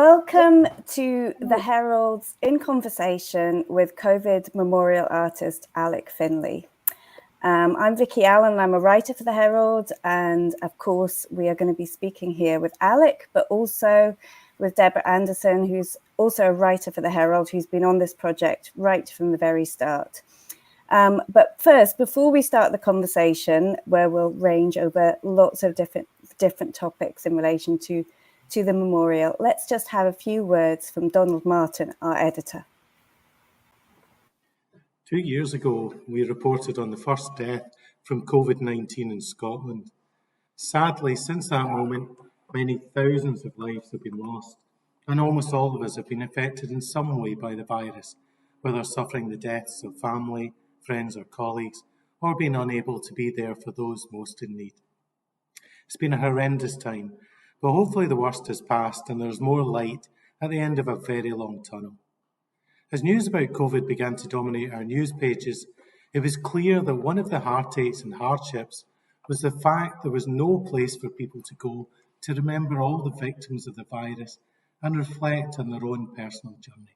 Welcome to the Herald's In Conversation with COVID memorial artist Alec Finlay. I'm Vicky Allen, I'm a writer for the Herald, and of course we are going to be speaking here with Alec, but also with Deborah Anderson, who's also a writer for the Herald, who's been on this project right from the very start. But first, before we start the conversation, where we'll range over lots of different topics in relation to the memorial, let's just have a few words from Donald Martin, our editor. 2 years ago, we reported on the first death from COVID-19 in Scotland. Sadly, since that moment, many thousands of lives have been lost, and almost all of us have been affected in some way by the virus, whether suffering the deaths of family, friends or colleagues, or being unable to be there for those most in need. It's been a horrendous time, but hopefully the worst has passed and there's more light at the end of a very long tunnel. As news about COVID began to dominate our news pages, it was clear that one of the heartaches and hardships was the fact there was no place for people to go to remember all the victims of the virus and reflect on their own personal journey.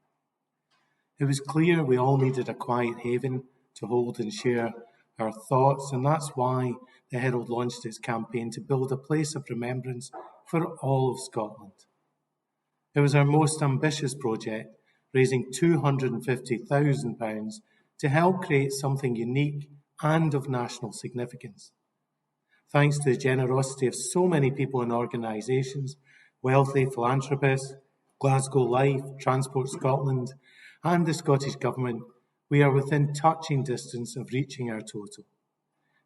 It was clear we all needed a quiet haven to hold and share our thoughts, and that's why the Herald launched its campaign to build a place of remembrance for all of Scotland. It was our most ambitious project, raising £250,000 to help create something unique and of national significance. Thanks to the generosity of so many people and organisations, wealthy philanthropists, Glasgow Life, Transport Scotland, and the Scottish Government, we are within touching distance of reaching our total.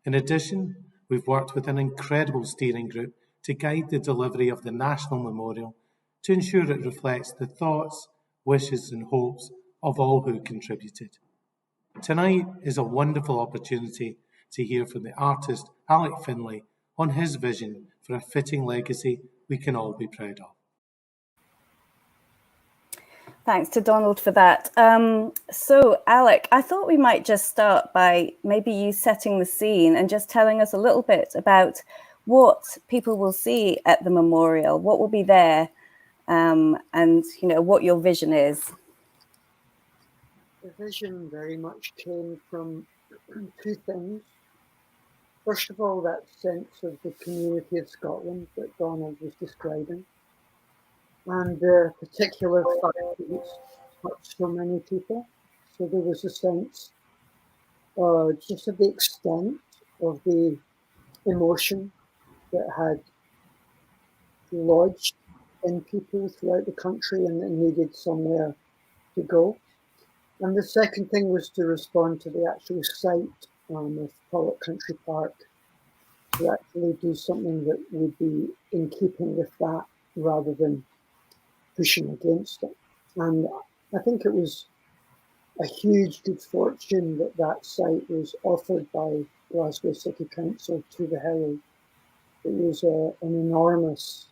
In addition, we've worked with an incredible steering group to guide the delivery of the National Memorial to ensure it reflects the thoughts, wishes and hopes of all who contributed. Tonight is a wonderful opportunity to hear from the artist Alec Finlay on his vision for a fitting legacy we can all be proud of. Thanks to Donald for that. So, Alec, I thought we might just start by maybe you setting the scene and just telling us a little bit about what people will see at the memorial, what will be there, and what your vision is. The vision very much came from two things. First of all, that sense of the community of Scotland that Donald was describing, and the particular fact that it's touched so many people. So there was a sense just of the extent of the emotion that had lodged in people throughout the country and that needed somewhere to go. And the second thing was to respond to the actual site of Pollock Country Park, to actually do something that would be in keeping with that rather than pushing against it. And I think it was a huge good fortune that that site was offered by Glasgow City Council to the Herald. It was an enormous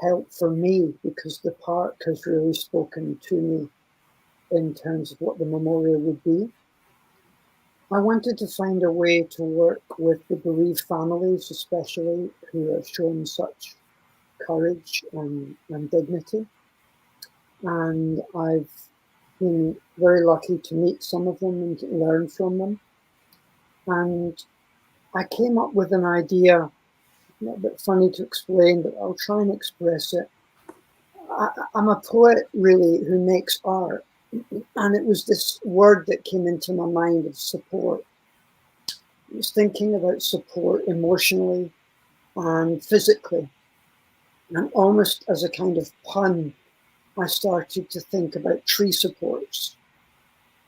help for me because the park has really spoken to me in terms of what the memorial would be. I wanted to find a way to work with the bereaved families, especially, who have shown such courage and dignity. And I've been very lucky to meet some of them and learn from them. And I came up with an idea, a little bit funny to explain, but I'll try and express it. I'm a poet, really, who makes art. And it was this word that came into my mind of support. I was thinking about support emotionally and physically. And almost as a kind of pun, I started to think about tree supports.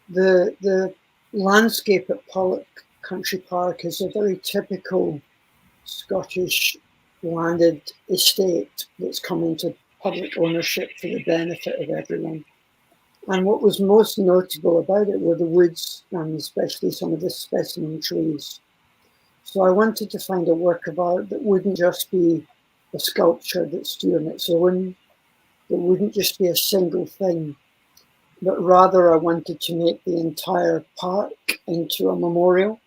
The landscape at Pollock Country Park is a very typical Scottish landed estate that's come into public ownership for the benefit of everyone. And what was most notable about it were the woods, and especially some of the specimen trees. So I wanted to find a work of art that wouldn't just be a sculpture that stood on its own, that wouldn't just be a single thing, but rather I wanted to make the entire park into a memorial.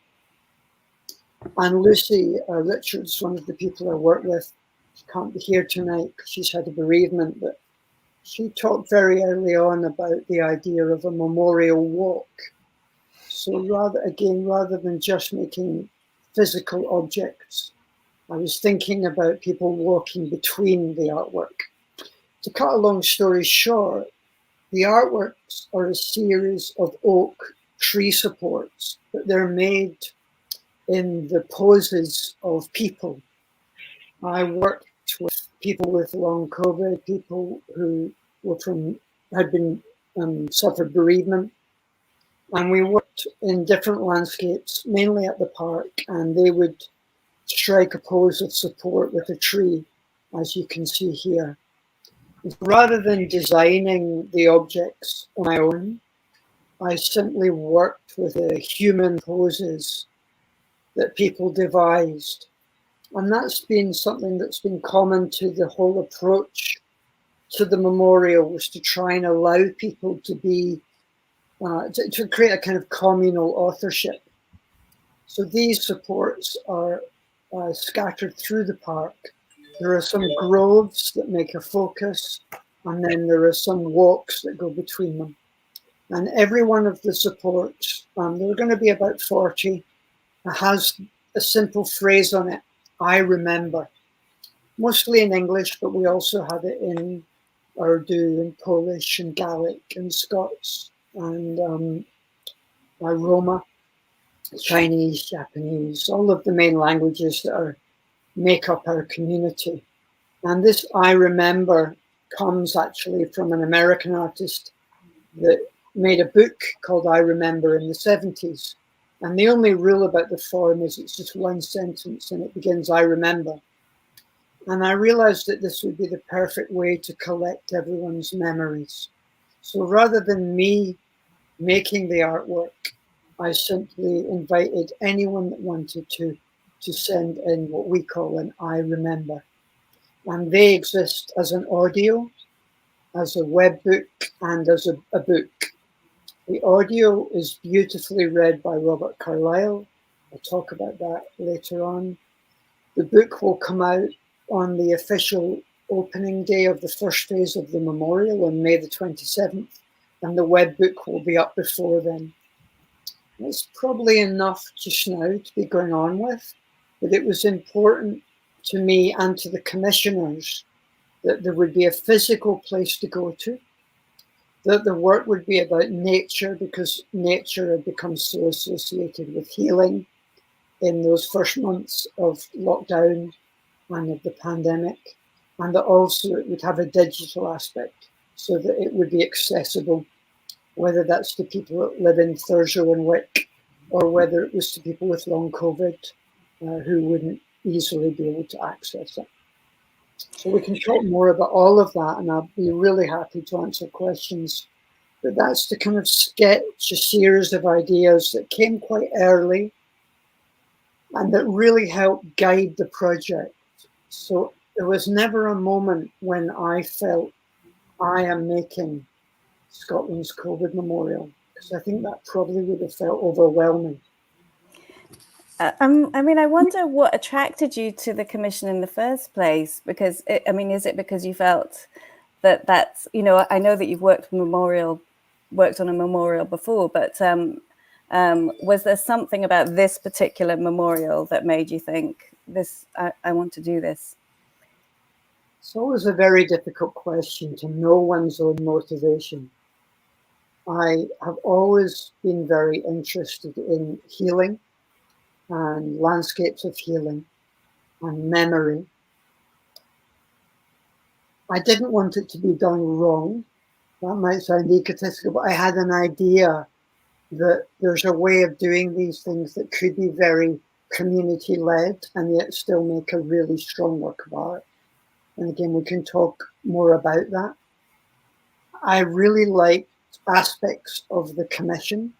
And Lucy Richards, one of the people I work with, she can't be here tonight because she's had a bereavement, but she talked very early on about the idea of a memorial walk. So rather than just making physical objects, I was thinking about people walking between the artwork. To cut a long story short, the artworks are a series of oak tree supports, but they're made in the poses of people. I worked with people with long COVID, people who had been suffered bereavement, and we worked in different landscapes, mainly at the park, and they would strike a pose of support with a tree, as you can see here. Rather than designing the objects on my own, I simply worked with the human poses that people devised. And that's been something that's been common to the whole approach to the memorial, was to try and allow people to be, to create a kind of communal authorship. So these supports are scattered through the park. There are some groves that make a focus, and then there are some walks that go between them. And every one of the supports, there are going to be about 40, has a simple phrase on it, I remember. Mostly in English, but we also have it in Urdu and Polish and Gaelic and Scots and Roma, Chinese, Japanese, all of the main languages that make up our community. And this I remember comes actually from an American artist that made a book called I Remember in the 70s. And the only rule about the form is it's just one sentence and it begins, I remember. And I realized that this would be the perfect way to collect everyone's memories. So rather than me making the artwork, I simply invited anyone that wanted to send in what we call an I Remember. And they exist as an audio, as a web book, and as a book. The audio is beautifully read by Robert Carlyle. I'll talk about that later on. The book will come out on the official opening day of the first phase of the memorial on May the 27th, and the web book will be up before then. It's probably enough just now to be going on with, but it was important to me and to the commissioners that there would be a physical place to go to, that the work would be about nature, because nature had become so associated with healing in those first months of lockdown and of the pandemic, and that also it would have a digital aspect so that it would be accessible, whether that's to people that live in Thurso and Wick, or whether it was to people with long COVID who wouldn't easily be able to access it. So we can talk more about all of that, and I'll be really happy to answer questions. But that's to kind of sketch a series of ideas that came quite early and that really helped guide the project. So there was never a moment when I felt I am making Scotland's COVID memorial, because I think that probably would have felt overwhelming. I mean, I wonder what attracted you to the commission in the first place, because, is it because you felt that that's, I know that you've worked on a memorial before, but was there something about this particular memorial that made you think, I want to do this? It's always a very difficult question to know one's own motivation. I have always been very interested in healing and landscapes of healing and memory. I didn't want it to be done wrong. That might sound egotistical, but I had an idea that there's a way of doing these things that could be very community-led and yet still make a really strong work of art. And again, we can talk more about that. I really liked aspects of the commission,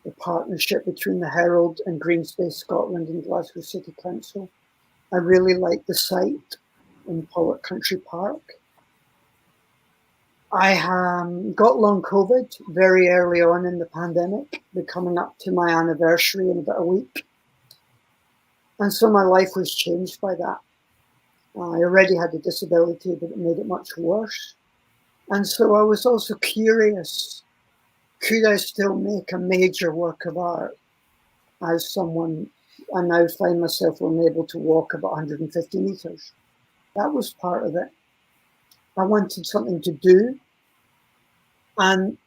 the partnership between the Herald and Green Space Scotland and Glasgow City Council. I really liked the site in Pollock Country Park. I got long COVID very early on in the pandemic, coming up to my anniversary in about a week. And so my life was changed by that. I already had a disability, but it made it much worse. And so I was also curious, could I still make a major work of art as someone? I now find myself unable to walk about 150 meters. That was part of it. I wanted something to do, and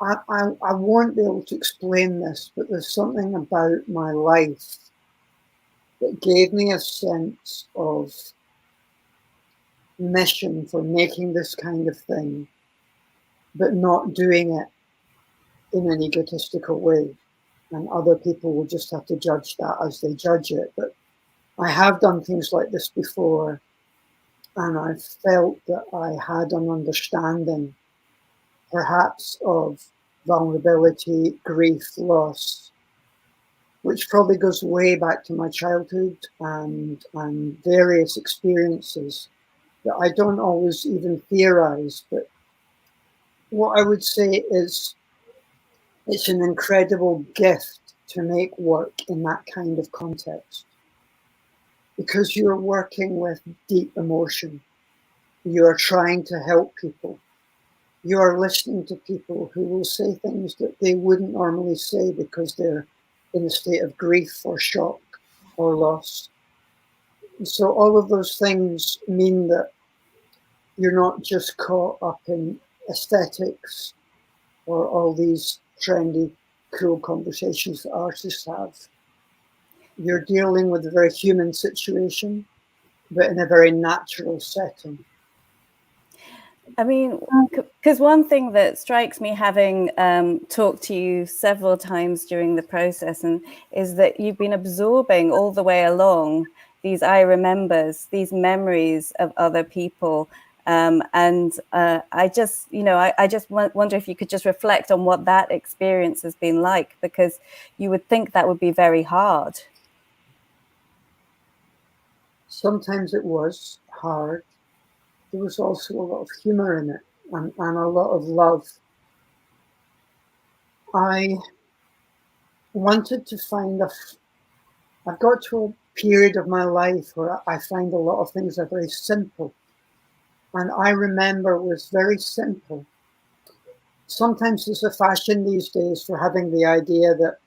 I won't be able to explain this, but there's something about my life that gave me a sense of mission for making this kind of thing, but not doing it in an egotistical way. And other people will just have to judge that as they judge it. But I have done things like this before, and I felt that I had an understanding, perhaps, of vulnerability, grief, loss, which probably goes way back to my childhood and various experiences that I don't always even theorize. But what I would say is it's an incredible gift to make work in that kind of context, because you're working with deep emotion. You're trying to help people. You're listening to people who will say things that they wouldn't normally say because they're in a state of grief or shock or loss. So all of those things mean that you're not just caught up in aesthetics or all these trendy, cool conversations that artists have. You're dealing with a very human situation, but in a very natural setting. I mean, because one thing that strikes me, having talked to you several times during the process, and is that you've been absorbing all the way along these I remembers, these memories of other people. I just, I just wonder if you could just reflect on what that experience has been like, because you would think that would be very hard. Sometimes it was hard. There was also a lot of humor in it, and a lot of love. I wanted to find I've got to a period of my life where I find a lot of things are very simple. And I remember was very simple. Sometimes there's a fashion these days for having the idea that,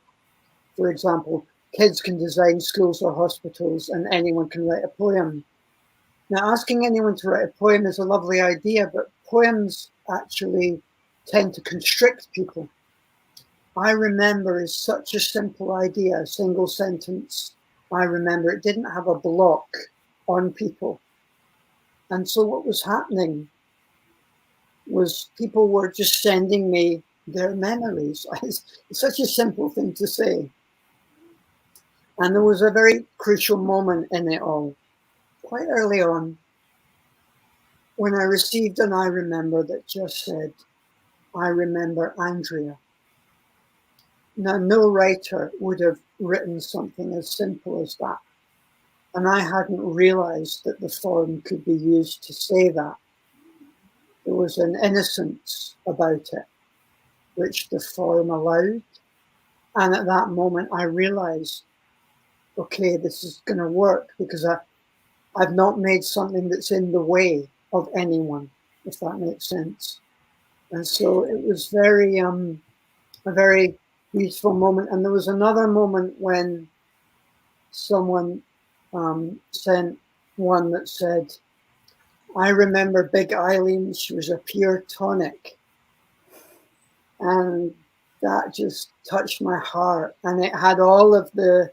for example, kids can design schools or hospitals and anyone can write a poem. Now, asking anyone to write a poem is a lovely idea, but poems actually tend to constrict people. I remember is such a simple idea, a single sentence. I remember it didn't have a block on people. And so what was happening was people were just sending me their memories. It's such a simple thing to say. And there was a very crucial moment in it all, quite early on, when I received an I remember that just said, I remember Andrea. Now, no writer would have written something as simple as that. And I hadn't realized that the form could be used to say that. There was an innocence about it, which the form allowed. And at that moment, I realized, okay, this is going to work, because I've not made something that's in the way of anyone, if that makes sense. And so it was a very beautiful moment. And there was another moment when someone sent one that said, I remember Big Eileen, she was a pure tonic. And that just touched my heart. And it had all of the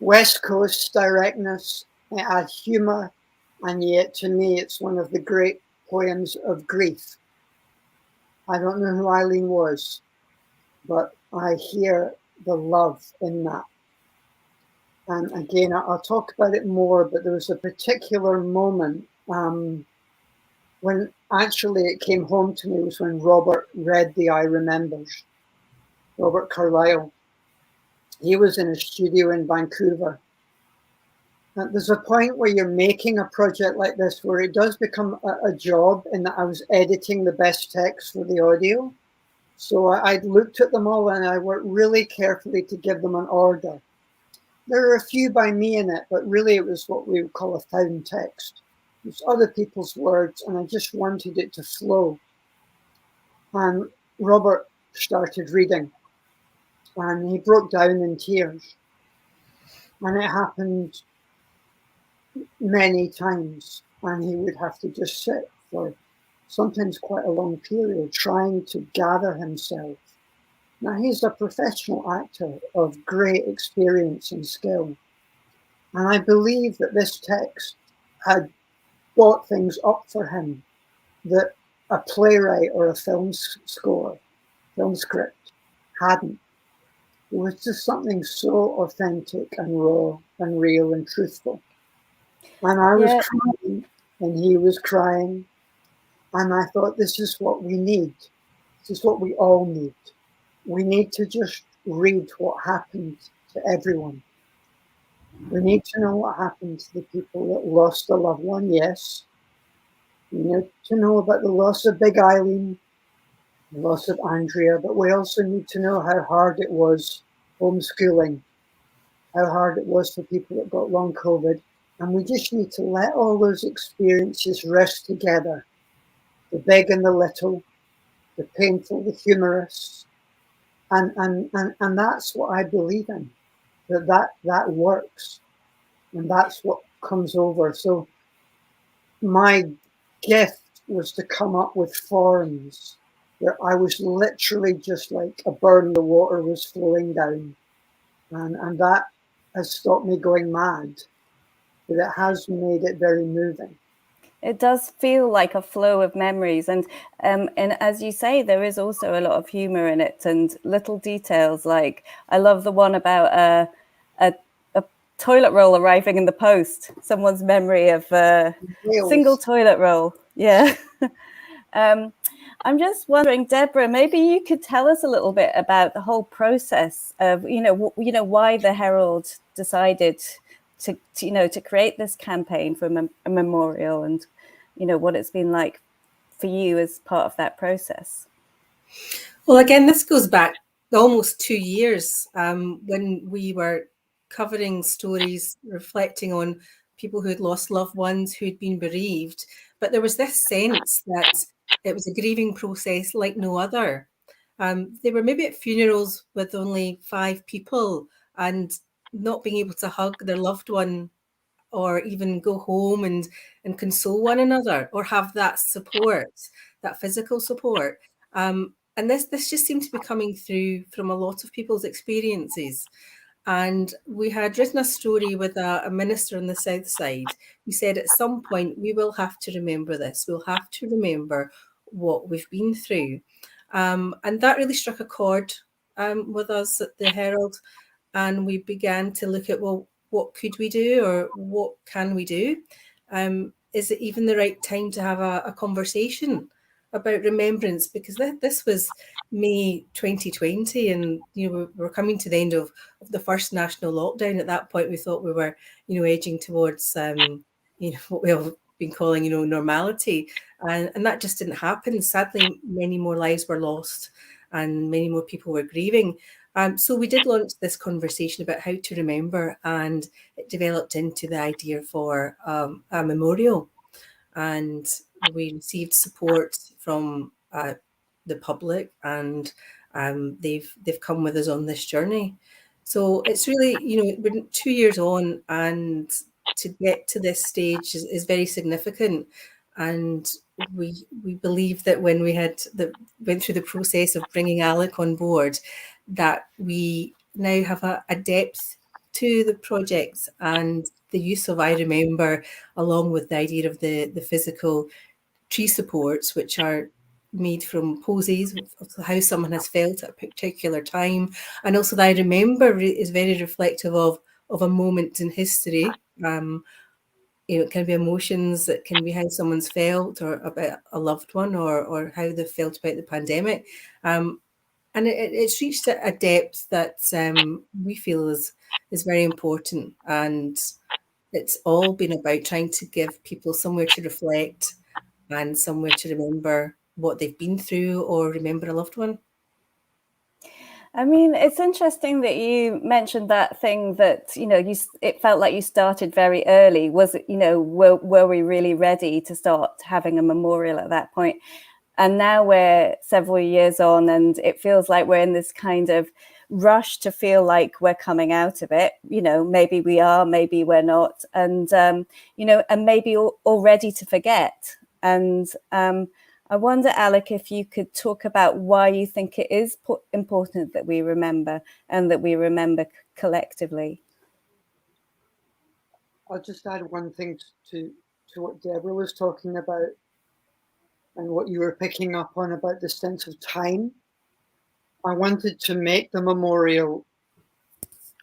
West Coast directness, it had humor, and yet to me it's one of the great poems of grief. I don't know who Eileen was, but I hear the love in that. And again, I'll talk about it more, but there was a particular moment when actually it came home to me, was when Robert read the I Remembers, Robert Carlyle. He was in a studio in Vancouver. And there's a point where you're making a project like this where it does become a job, in that I was editing the best text for the audio. So I looked at them all and I worked really carefully to give them an order. There are a few by me in it, but really it was what we would call a found text. It's other people's words, and I just wanted it to flow. And Robert started reading, and he broke down in tears. And it happened many times, and he would have to just sit for sometimes quite a long period trying to gather himself. Now, he's a professional actor of great experience and skill, and I believe that this text had brought things up for him that a playwright or a film script hadn't. It was just something so authentic and raw and real and truthful. And I was crying, and he was crying, and I thought, this is what we need. This is what we all need. We need to just read what happened to everyone. We need to know what happened to the people that lost a loved one, yes. We need to know about the loss of Big Eileen, the loss of Andrea, but we also need to know how hard it was homeschooling, how hard it was for people that got long COVID. And we just need to let all those experiences rest together, the big and the little, the painful, the humorous. And that's what I believe in, that works. And that's what comes over. So my gift was to come up with forms where I was literally just like a burn, the water was flowing down. And that has stopped me going mad, but it has made it very moving. It does feel like a flow of memories, and as you say, there is also a lot of humor in it and little details. Like I love the one about a toilet roll arriving in the post. Someone's memory of a single toilet roll. Yeah. I'm just wondering, Deborah, maybe you could tell us a little bit about the whole process of, why the Herald decided to create this campaign for a memorial, and what it's been like for you as part of that process. Well, again, this goes back almost 2 years when we were covering stories reflecting on people who had lost loved ones, who had been bereaved. But there was this sense that it was a grieving process like no other. They were maybe at funerals with only 5 people and not being able to hug their loved one or even go home and console one another or have that support, that physical support. And this just seemed to be coming through from a lot of people's experiences. And we had written a story with a minister on the South Side who said at some point we will have to remember this. We'll have to remember what we've been through. And that really struck a chord with us at the Herald. And we began to look at, well, what could we do or what can we do? Is it even the right time to have a conversation about remembrance? Because this was May 2020 and we're coming to the end of the first national lockdown. At that point we thought we were edging towards what we've been calling normality, and that just didn't happen. Sadly, many more lives were lost and many more people were grieving. So we did launch this conversation about how to remember, and it developed into the idea for a memorial. And we received support from the public, and they've come with us on this journey. So it's really, we're 2 years on, and to get to this stage is very significant. And we believe that when we went through the process of bringing Alec on board, that we now have a depth to the projects and the use of I Remember, along with the idea of the physical tree supports, which are made from poses of how someone has felt at a particular time. And also the I Remember is very reflective of a moment in history. It can be emotions, it can be how someone's felt or about a loved one or how they felt about the pandemic. And it's reached a depth that we feel is very important. And it's all been about trying to give people somewhere to reflect and somewhere to remember what they've been through or remember a loved one. I mean, it's interesting that you mentioned that thing that, it felt like you started very early. Was it, were we really ready to start having a memorial at that point? And now we're several years on, and it feels like we're in this kind of rush to feel like we're coming out of it. You know, maybe we are, maybe we're not, and you know, and maybe all ready to forget. And I wonder, Alec, if you could talk about why you think it is important that we remember, and that we remember collectively. I'll just add one thing to what Deborah was talking about, and what you were picking up on about the sense of time. I wanted to make the memorial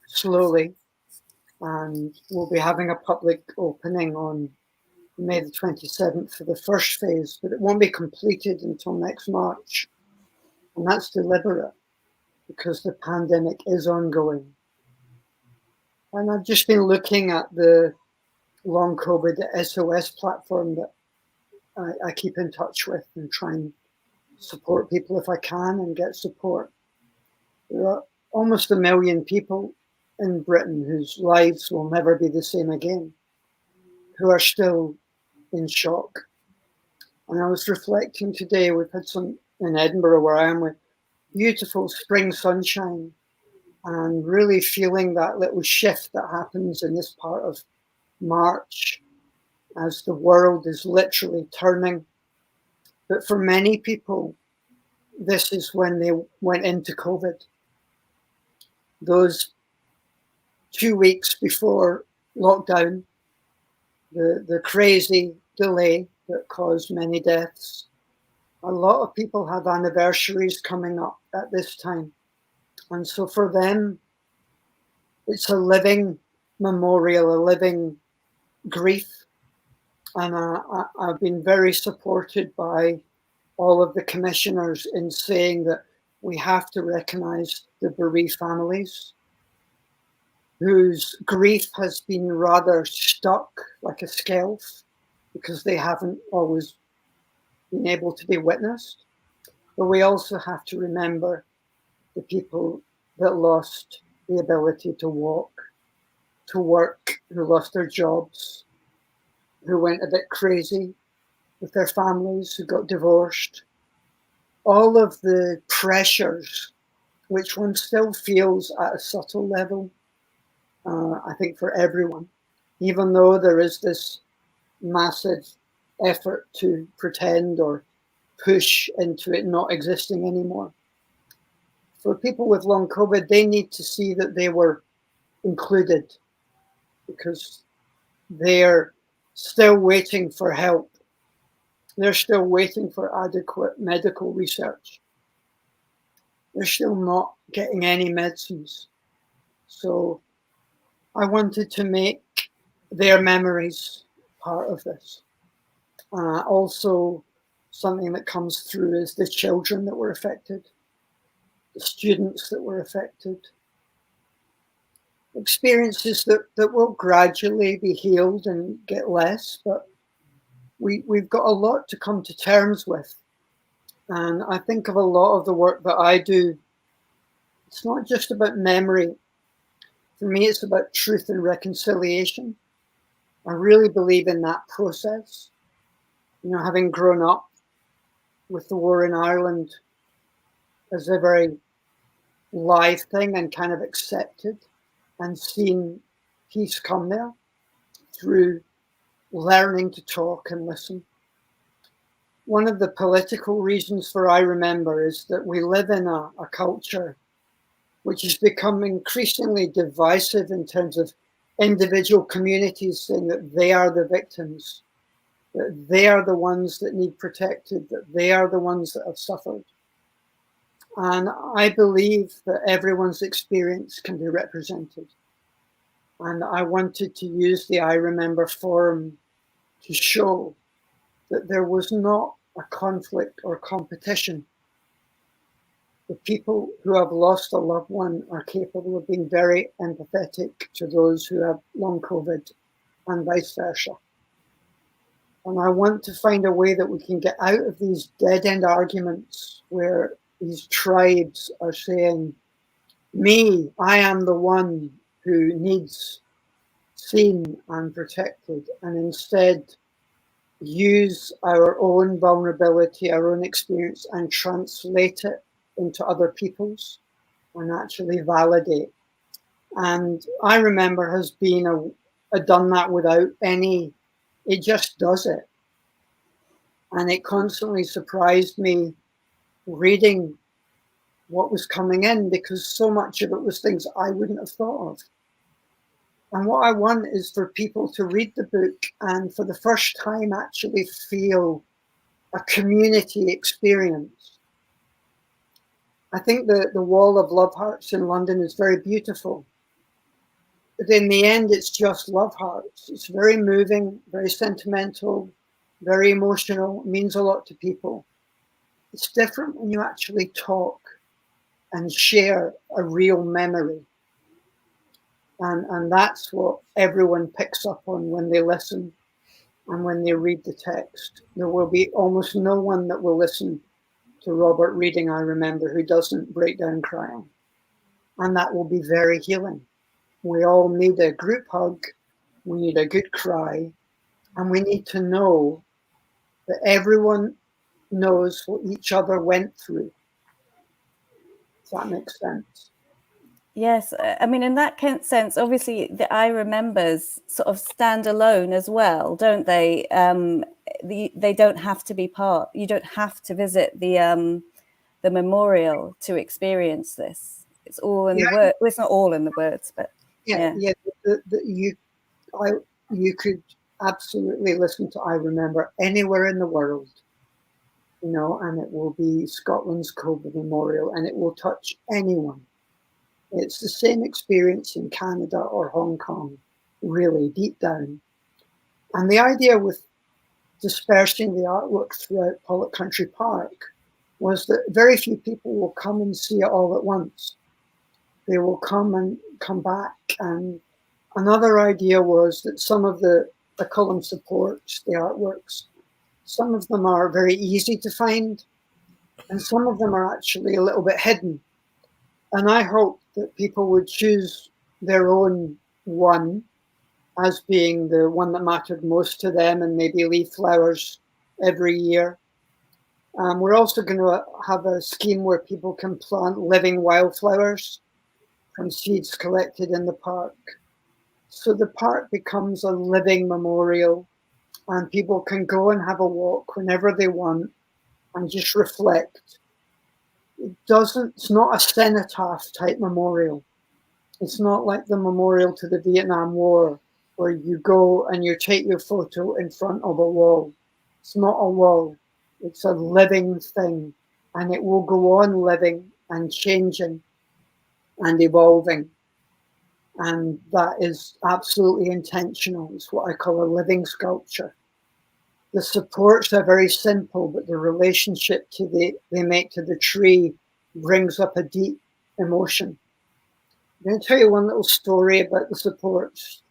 slowly, and we'll be having a public opening on May the 27th for the first phase, but it won't be completed until next March. And that's deliberate because the pandemic is ongoing. And I've just been looking at the long COVID SOS platform that I keep in touch with and try and support people if I can and get support. There are almost 1 million people in Britain whose lives will never be the same again, who are still in shock. And I was reflecting today, we've had some in Edinburgh where I am, with beautiful spring sunshine, and really feeling that little shift that happens in this part of March as the world is literally turning. But for many people, this is when they went into COVID. Those 2 weeks before lockdown, the crazy delay that caused many deaths. A lot of people have anniversaries coming up at this time. And so for them, it's a living memorial, a living grief. And I've been very supported by all of the commissioners in saying that we have to recognise the bereaved families whose grief has been rather stuck like a skelf because they haven't always been able to be witnessed. But we also have to remember the people that lost the ability to walk, to work, who lost their jobs, who went a bit crazy with their families, who got divorced. All of the pressures, which one still feels at a subtle level, I think for everyone, even though there is this massive effort to pretend or push into it not existing anymore. For people with long COVID, they need to see that they were included because they're still waiting for help. They're still waiting for adequate medical research. They're still not getting any medicines. So I wanted to make their memories part of this. Also, something that comes through is the children that were affected, the students that were affected, experiences that will gradually be healed and get less, but we've got a lot to come to terms with. And I think of a lot of the work that I do, it's not just about memory. For me, it's about truth and reconciliation. I really believe in that process. You know, having grown up with the war in Ireland as a very live thing and kind of accepted, and seen peace come there through learning to talk and listen. One of the political reasons for I Remember is that we live in a culture which has become increasingly divisive in terms of individual communities saying that they are the victims, that they are the ones that need protected, that they are the ones that have suffered. And I believe that everyone's experience can be represented. And I wanted to use the I Remember forum to show that there was not a conflict or competition. The people who have lost a loved one are capable of being very empathetic to those who have long COVID and vice versa. And I want to find a way that we can get out of these dead-end arguments where these tribes are saying, me, I am the one who needs seen and protected, and instead use our own vulnerability, our own experience, and translate it into other people's and actually validate. And I remember has been done that without any, it just does it. And it constantly surprised me reading what was coming in, because so much of it was things I wouldn't have thought of. And what I want is for people to read the book and for the first time actually feel a community experience. I think the wall of love hearts in London is very beautiful. But in the end, it's just love hearts. It's very moving, very sentimental, very emotional, it means a lot to people. It's different when you actually talk and share a real memory. And that's what everyone picks up on when they listen and when they read the text. There will be almost no one that will listen to Robert reading I Remember who doesn't break down crying. And that will be very healing. We all need a group hug, we need a good cry, and we need to know that everyone knows what each other went through. Does that make sense? Yes, I mean, in that sense, obviously, the I Remembers sort of stand alone as well, don't they? They don't have to be part. You don't have to visit the memorial to experience this. It's all in the word. Well, it's not all in the words, but yeah. You could absolutely listen to I Remember anywhere in the world, you know, and it will be Scotland's COVID Memorial, and it will touch anyone. It's the same experience in Canada or Hong Kong, really, deep down. And the idea with dispersing the artwork throughout Pollock Country Park was that very few people will come and see it all at once. They will come and come back. And another idea was that some of I call them supports, the artworks, some of them are very easy to find, and some of them are actually a little bit hidden. And I hope that people would choose their own one as being the one that mattered most to them, and maybe leave flowers every year. We're also going to have a scheme where people can plant living wildflowers from seeds collected in the park. So the park becomes a living memorial, and people can go and have a walk whenever they want and just reflect. It's not a cenotaph type memorial. It's not like the memorial to the Vietnam War, where you go and you take your photo in front of a wall. It's not a wall. It's a living thing, and it will go on living and changing and evolving. And that is absolutely intentional. It's what I call a living sculpture. The supports are very simple, but the relationship they make to the tree brings up a deep emotion. I'm going to tell you one little story about the supports,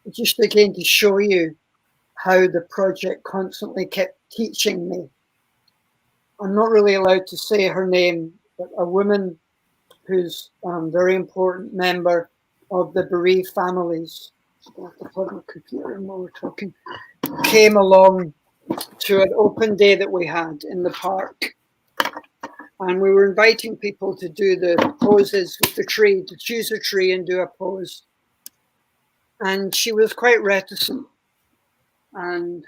just again to show you how the project constantly kept teaching me. I'm not really allowed to say her name, but a woman who's a very important member of the bereaved families, I have to plug my computer in while we're talking, came along to an open day that we had in the park. And we were inviting people to do the poses with the tree, to choose a tree and do a pose. And she was quite reticent. And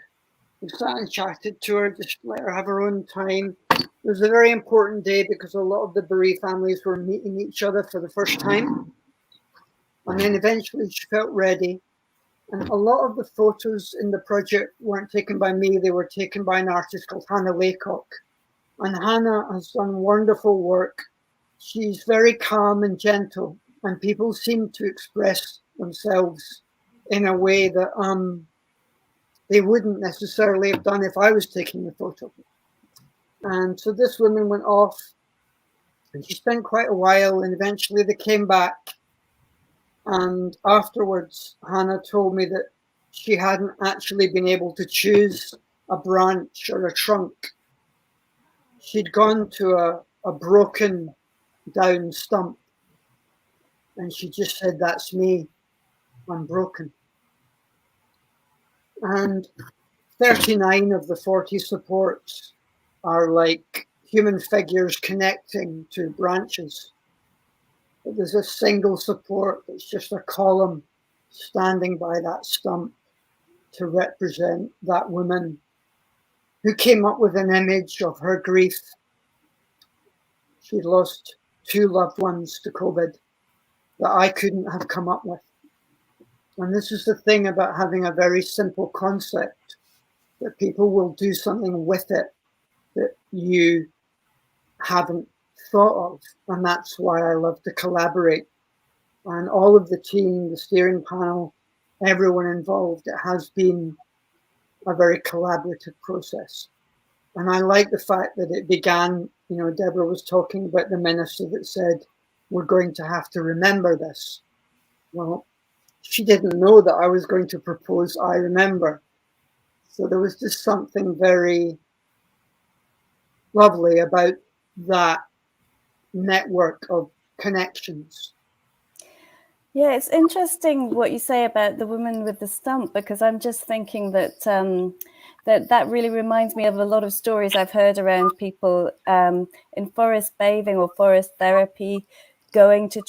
we sat and chatted to her, just let her have her own time. It was a very important day because a lot of the bereaved families were meeting each other for the first time. And then eventually she felt ready. And a lot of the photos in the project weren't taken by me, they were taken by an artist called Hannah Laycock. And Hannah has done wonderful work. She's very calm and gentle, and people seem to express themselves in a way that they wouldn't necessarily have done if I was taking the photo. And so this woman went off, and she spent quite a while, and eventually they came back. And afterwards, Hannah told me that she hadn't actually been able to choose a branch or a trunk. She'd gone to a broken down stump, and she just said, "That's me, I'm broken." And 39 of the 40 supports are like human figures connecting to branches. But there's a single support that's just a column standing by that stump to represent that woman who came up with an image of her grief. She'd lost 2 loved ones to COVID that I couldn't have come up with. And this is the thing about having a very simple concept, that people will do something with it that you haven't thought of. And that's why I love to collaborate. And all of the team, the steering panel, everyone involved, it has been a very collaborative process. And I like the fact that it began, you know, Deborah was talking about the minister that said, we're going to have to remember this. Well, she didn't know that I was going to propose I Remember. So there was just something very lovely about that network of connections. Yeah, it's interesting what you say about the woman with the stump, because I'm just thinking that that really reminds me of a lot of stories I've heard around people in forest bathing or forest therapy, going to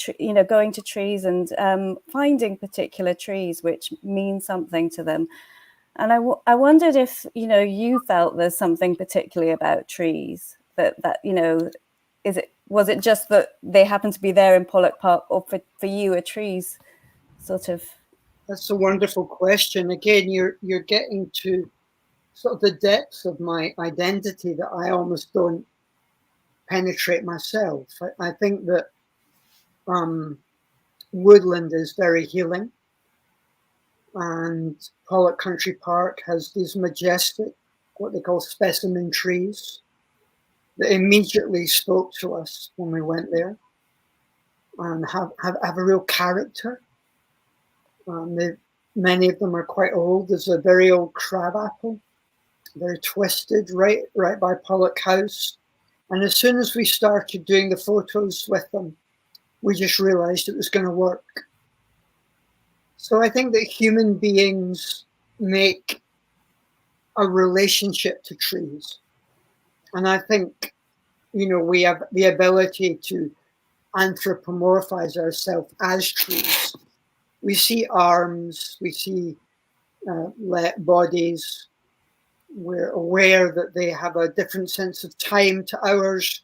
trees and finding particular trees which mean something to them. And I wondered if you felt there's something particularly about trees that was it just that they happen to be there in Pollock Park, or for you are trees sort of? That's a wonderful question. Again, you're getting to sort of the depths of my identity that I almost don't penetrate myself. I think that woodland is very healing, and Pollock Country Park has these majestic, what they call specimen trees, that immediately spoke to us when we went there, and have a real character. Many of them are quite old. There's a very old crabapple, very twisted, right by Pollock House. And as soon as we started doing the photos with them, we just realized it was going to work. So I think that human beings make a relationship to trees. And I think, we have the ability to anthropomorphize ourselves as trees. We see arms, we see bodies. We're aware that they have a different sense of time to ours,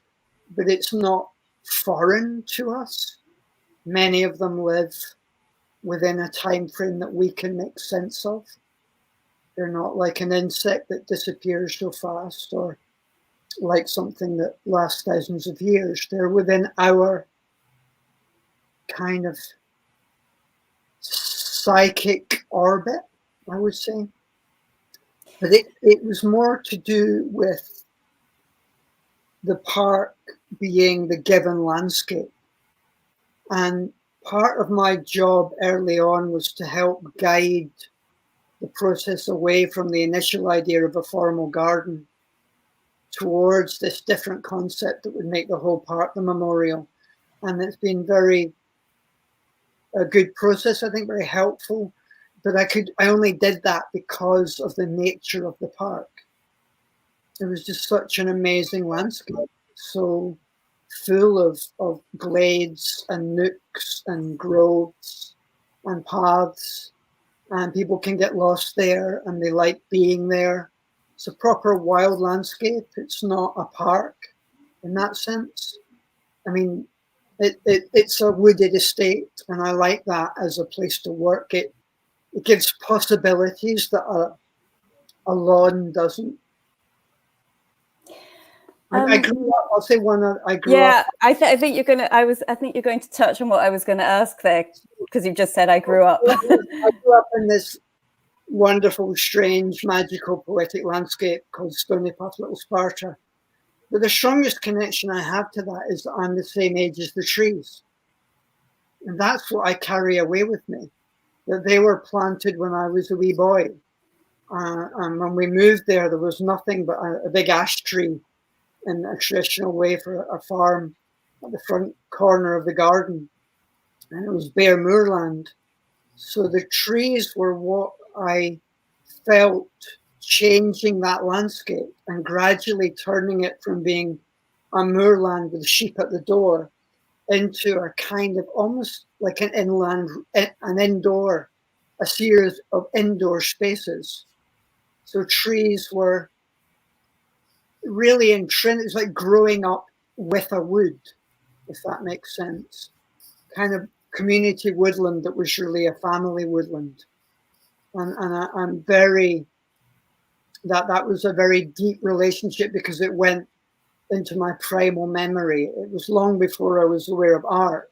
but it's not foreign to us. Many of them live within a time frame that we can make sense of. They're not like an insect that disappears so fast, or like something that lasts thousands of years. They're within our kind of psychic orbit, I would say. But it was more to do with the park being the given landscape. And part of my job early on was to help guide the process away from the initial idea of a formal garden towards this different concept that would make the whole park the memorial. And it's been a good process, I think, very helpful. But I only did that because of the nature of the park. It was just such an amazing landscape, so full of glades and nooks and groves and paths, and people can get lost there and they like being there. It's a proper wild landscape. It's not a park in that sense. I mean, it's a wooded estate, and I like that as a place to work. It gives possibilities that a lawn doesn't. I grew up. I'll say one. I grew up. I think you're going to. I think you're going to touch on what I was going to ask there, because you've just said I grew up. I grew up in this wonderful, strange, magical, poetic landscape called Stony Path, Little Sparta. But the strongest connection I have to that is that I'm the same age as the trees, and that's what I carry away with me. That they were planted when I was a wee boy, and when we moved there was nothing but a big ash tree in a traditional way for a farm at the front corner of the garden, and it was bare moorland. So the trees were what I felt changing that landscape and gradually turning it from being a moorland with sheep at the door into a kind of almost like an indoor, a series of indoor spaces. So trees were really intrinsic, it's like growing up with a wood, if that makes sense. Kind of community woodland that was really a family woodland. And I'm very, that was a very deep relationship because it went into my primal memory. It was long before I was aware of art.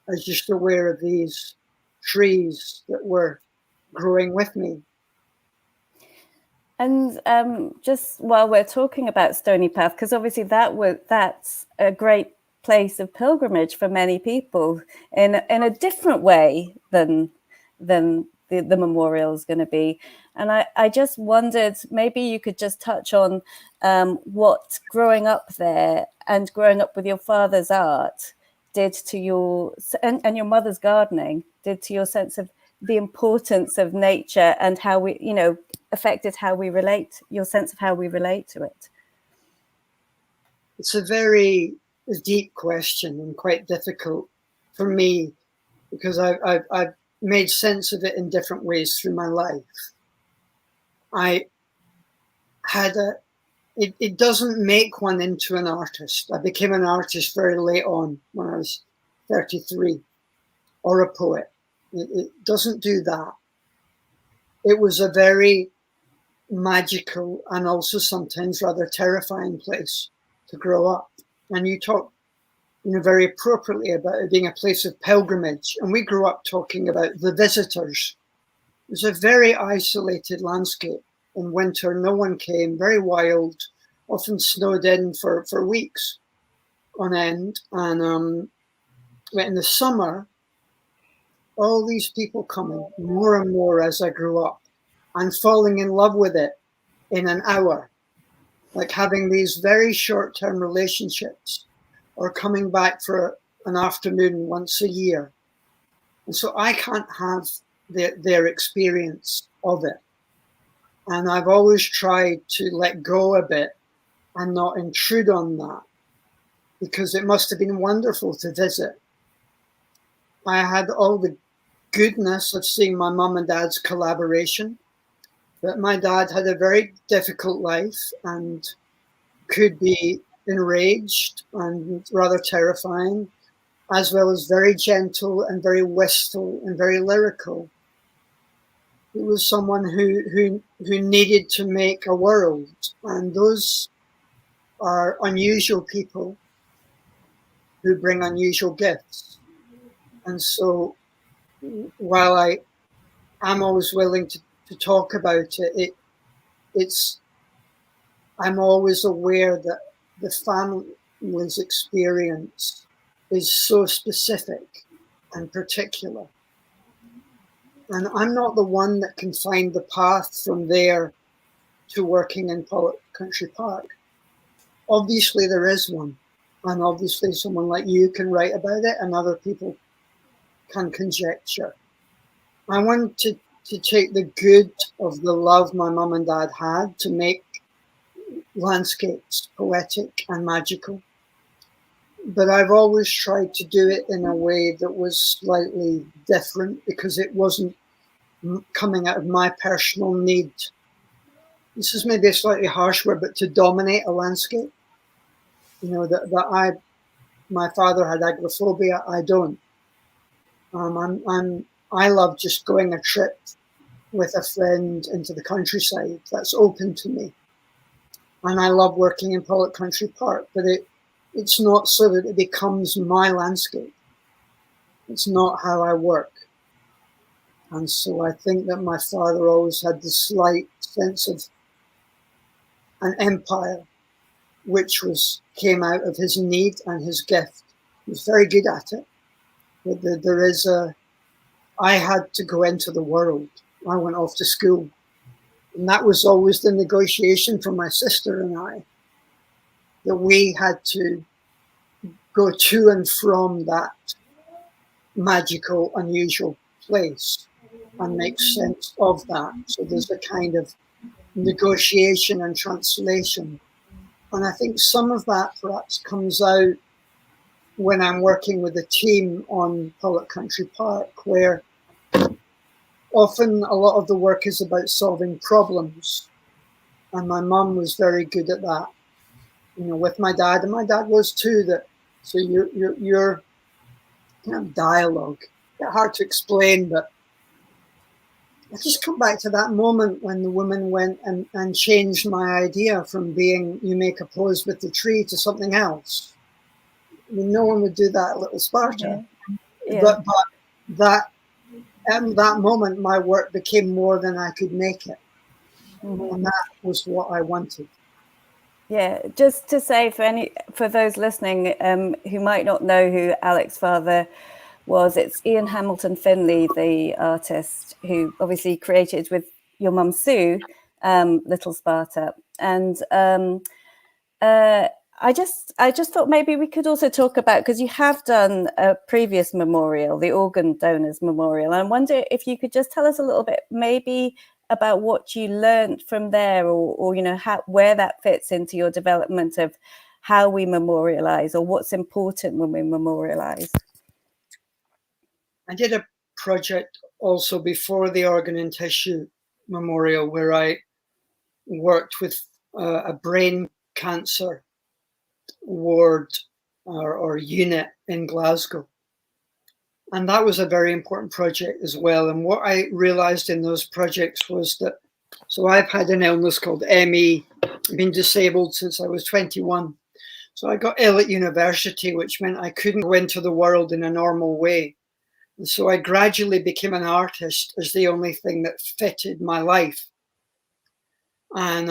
I was just aware of these trees that were growing with me. And just while we're talking about Stony Path, because obviously that's a great place of pilgrimage for many people in a different way than the memorial is going to be. And I just wondered, maybe you could just touch on what growing up there and growing up with your father's art did to your, and your mother's gardening did to your sense of the importance of nature and how we, affected how we relate, your sense of how we relate to it. It's a very deep question and quite difficult for me because I've made sense of it in different ways through my life. I had it doesn't make one into an artist. I became an artist very late on when I was 33, or a poet. It doesn't do that. It was a very magical and also sometimes rather terrifying place to grow up. And you talk, very appropriately about it being a place of pilgrimage. And we grew up talking about the visitors. It was a very isolated landscape. In winter, no one came, very wild, often snowed in for weeks on end. And in the summer, all these people coming, more and more as I grew up, and falling in love with it in an hour, like having these very short-term relationships or coming back for an afternoon once a year. And so I can't have their experience of it. And I've always tried to let go a bit and not intrude on that because it must have been wonderful to visit. I had all the goodness of seeing my mum and dad's collaboration, but my dad had a very difficult life and could be enraged and rather terrifying, as well as very gentle and very wistful and very lyrical. He was someone who needed to make a world, and those are unusual people who bring unusual gifts. And so while I'm always willing to talk about it, I'm always aware that the family's experience is so specific and particular. And I'm not the one that can find the path from there to working in Pollock Country Park. Obviously there is one. And obviously someone like you can write about it and other people can conjecture. I want to take the good of the love my mum and dad had to make landscapes poetic and magical. But I've always tried to do it in a way that was slightly different because it wasn't coming out of my personal need. This is maybe a slightly harsh word, but to dominate a landscape. My father had agoraphobia. I don't. I love just going a trip with a friend into the countryside. That's open to me. And I love working in Pollock Country Park, but it's not so that it becomes my landscape. It's not how I work. And so I think that my father always had this slight sense of an empire, which came out of his need and his gift. He was very good at it. But I had to go into the world. I went off to school. And that was always the negotiation for my sister and I, that we had to go to and from that magical, unusual place and make sense of that. So there's a kind of negotiation and translation. And I think some of that perhaps comes out when I'm working with a team on Pollock Country Park, where often a lot of the work is about solving problems. And my mum was very good at that, with my dad, and my dad was too. So your kind of dialogue, hard to explain, but I just come back to that moment when the woman went and changed my idea from being you make a pose with the tree to something else. I mean, no one would do that at Little Sparta. Yeah. But that at that moment, my work became more than I could make it. Mm-hmm. And that was what I wanted. Yeah, just to say for those listening who might not know who Alec's father was, it's Ian Hamilton Finley, the artist who obviously created with your mum Sue, Little Sparta. And I just thought maybe we could also talk about, because you have done a previous memorial, the Organ Donors Memorial. And I wonder if you could just tell us a little bit maybe about what you learned from there, or where that fits into your development of how we memorialize, or what's important when we memorialize. I did a project also before the Organ and Tissue Memorial where I worked with a brain cancer ward or unit in Glasgow. And that was a very important project as well. And what I realized in those projects was that, so I've had an illness called ME, I've been disabled since I was 21. So I got ill at university, which meant I couldn't go into the world in a normal way. And so I gradually became an artist as the only thing that fitted my life. And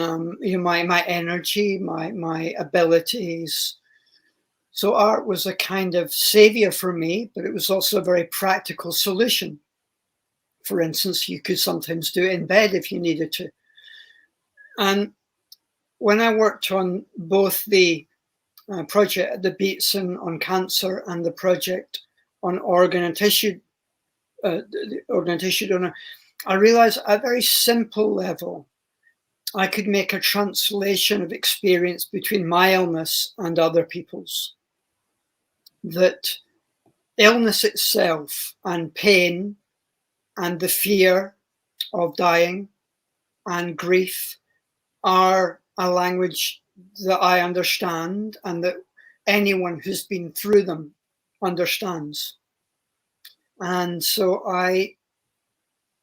my energy, my abilities. So art was a kind of savior for me, but it was also a very practical solution. For instance, you could sometimes do it in bed if you needed to. And when I worked on both the project at the Beatson on cancer and the project on organ and tissue donor, I realized at a very simple level, I could make a translation of experience between my illness and other people's. That illness itself and pain and the fear of dying and grief are a language that I understand and that anyone who's been through them understands. And so I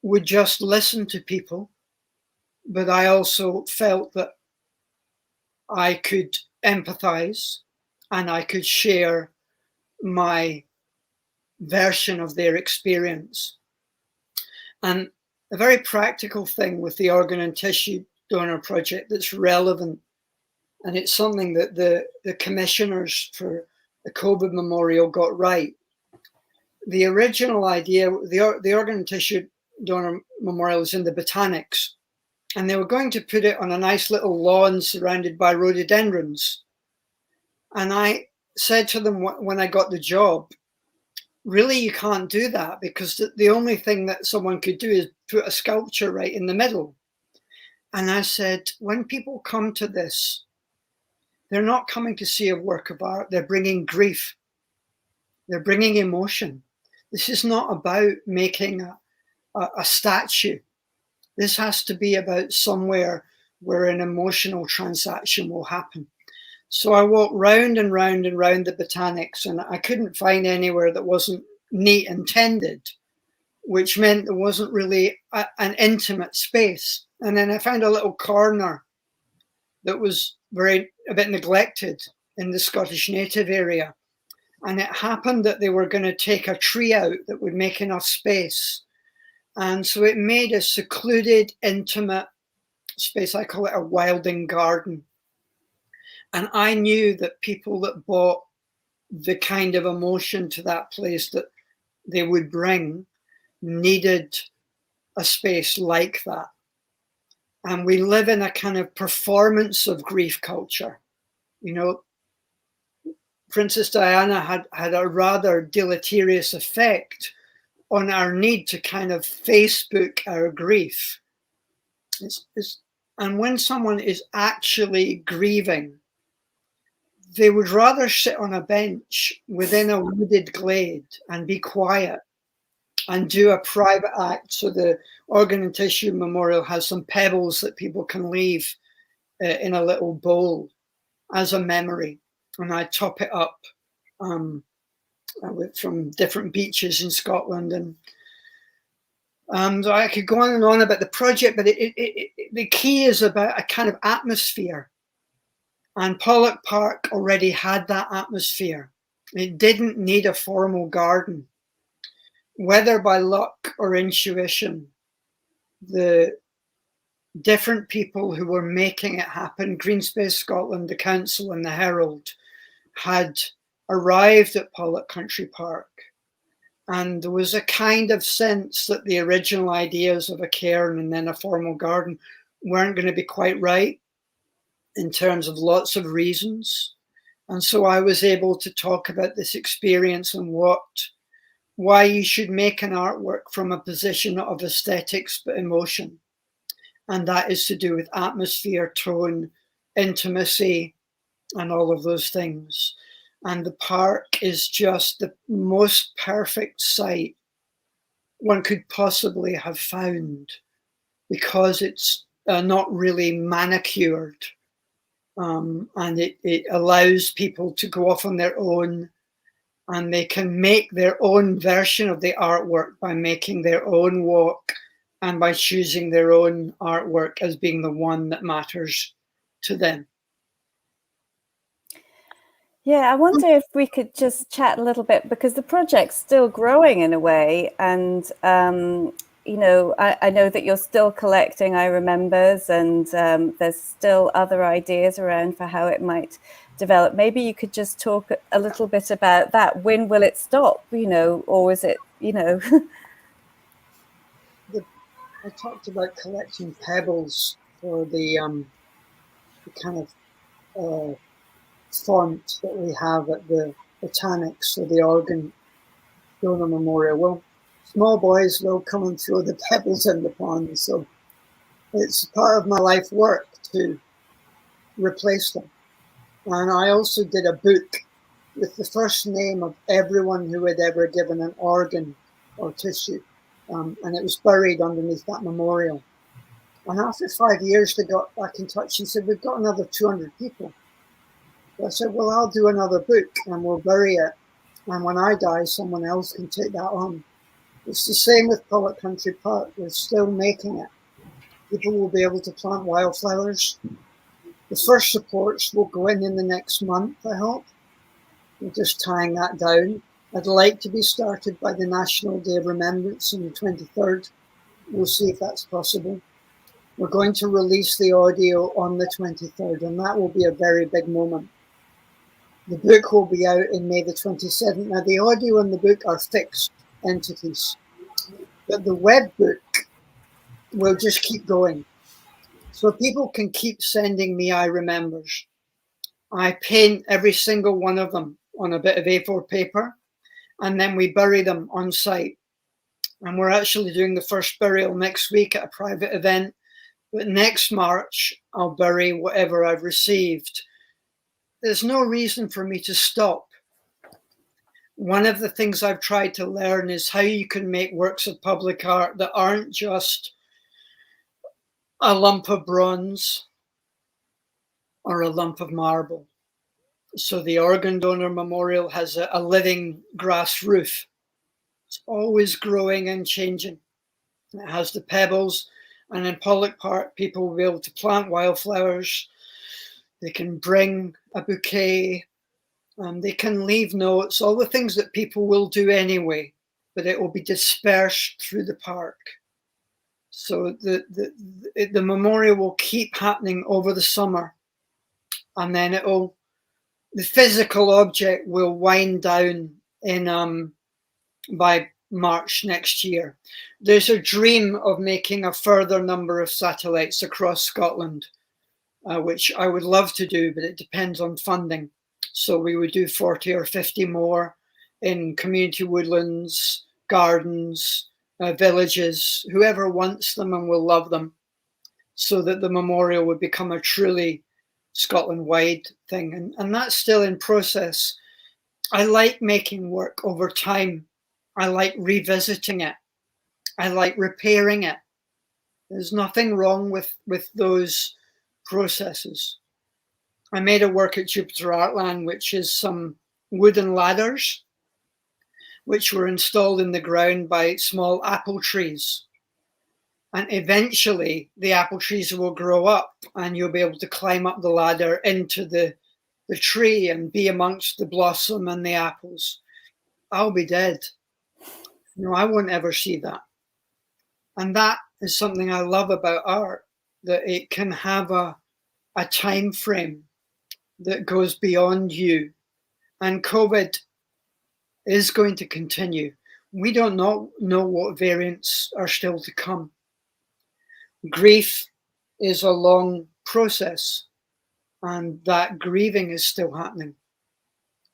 would just listen to people, but I also felt that I could empathize and I could share my version of their experience. And a very practical thing with the Organ and Tissue Donor Project that's relevant, and it's something that the commissioners for the COVID Memorial got right. The original idea, the Organ and Tissue Donor Memorial is in the Botanics, and they were going to put it on a nice little lawn surrounded by rhododendrons. And I said to them when I got the job, really, you can't do that, because the only thing that someone could do is put a sculpture right in the middle. And I said, when people come to this, they're not coming to see a work of art. They're bringing grief. They're bringing emotion. This is not about making a statue. This has to be about somewhere where an emotional transaction will happen. So I walked round and round and round the Botanics, and I couldn't find anywhere that wasn't neat and tended, which meant there wasn't really an intimate space. And then I found a little corner that was a bit neglected in the Scottish native area. And it happened that they were going to take a tree out that would make enough space. And so it made a secluded, intimate space. I call it a wilding garden. And I knew that people that bought the kind of emotion to that place that they would bring needed a space like that. And we live in a kind of performance of grief culture. Princess Diana had a rather deleterious effect on our need to kind of Facebook our grief. It's And when someone is actually grieving, they would rather sit on a bench within a wooded glade and be quiet and do a private act. So the Organ and Tissue Memorial has some pebbles that people can leave in a little bowl as a memory. And I top it up from different beaches in Scotland. And so I could go on and on about the project, but the key is about a kind of atmosphere. And Pollock Park already had that atmosphere. It didn't need a formal garden. Whether by luck or intuition, the different people who were making it happen, Greenspace Scotland, the Council and the Herald, had arrived at Pollock Country Park. And there was a kind of sense that the original ideas of a cairn and then a formal garden weren't going to be quite right in terms of lots of reasons. And so I was able to talk about this experience and why you should make an artwork from a position not of aesthetics but emotion. And that is to do with atmosphere, tone, intimacy, and all of those things. And the park is just the most perfect site one could possibly have found, because it's not really manicured. And it allows people to go off on their own, and they can make their own version of the artwork by making their own walk and by choosing their own artwork as being the one that matters to them. Yeah, I wonder if we could just chat a little bit, because the project's still growing in a way. And, you know, I know that you're still collecting I Remembers, and there's still other ideas around for how it might develop. Maybe you could just talk a little bit about that. When will it stop, you know, or is it, you know? I talked about collecting pebbles for the kind of font that we have at the botanics or the organ donor memorial. Well, small boys will come and throw the pebbles in the pond, so it's part of my life work to replace them. And I also did a book with the first name of everyone who had ever given an organ or tissue, and it was buried underneath that memorial. And after 5 years, they got back in touch and said, we've got another 200 people. I said, well, I'll do another book and we'll bury it. And when I die, someone else can take that on. It's the same with Pollock Country Park. We're still making it. People will be able to plant wildflowers. The first supports will go in the next month, I hope. We're just tying that down. I'd like to be started by the National Day of Remembrance on the 23rd. We'll see if that's possible. We're going to release the audio on the 23rd, and that will be a very big moment. The book will be out in May the 27th. Now, the audio and the book are fixed entities, but the web book will just keep going. So people can keep sending me I Remembers. I paint every single one of them on a bit of A4 paper, and then we bury them on site. And we're actually doing the first burial next week at a private event. But next March, I'll bury whatever I've received. There's no reason for me to stop. One of the things I've tried to learn is how you can make works of public art that aren't just a lump of bronze or a lump of marble. So the Organ Donor Memorial has a living grass roof. It's always growing and changing. It has the pebbles, and in Pollock Park, people will be able to plant wildflowers. They can bring a bouquet. They can leave notes, all the things that people will do anyway, but it will be dispersed through the park. So the memorial will keep happening over the summer, and then the physical object will wind down in by March next year. There's a dream of making a further number of satellites across Scotland, which I would love to do, but it depends on funding. So we would do 40 or 50 more in community woodlands, gardens, villages, whoever wants them and will love them. so that the memorial would become a truly Scotland-wide thing. And that's still in process. I like making work over time. I like revisiting it. I like repairing it. There's nothing wrong with those processes. I made a work at Jupiter Artland, which is some wooden ladders, which were installed in the ground by small apple trees. And eventually the apple trees will grow up and you'll be able to climb up the ladder into the tree and be amongst the blossom and the apples. I'll be dead. No, I won't ever see that. And that is something I love about art, that it can have a time frame that goes beyond you. And COVID is going to continue. We don't know what variants are still to come. Grief is a long process, and that grieving is still happening.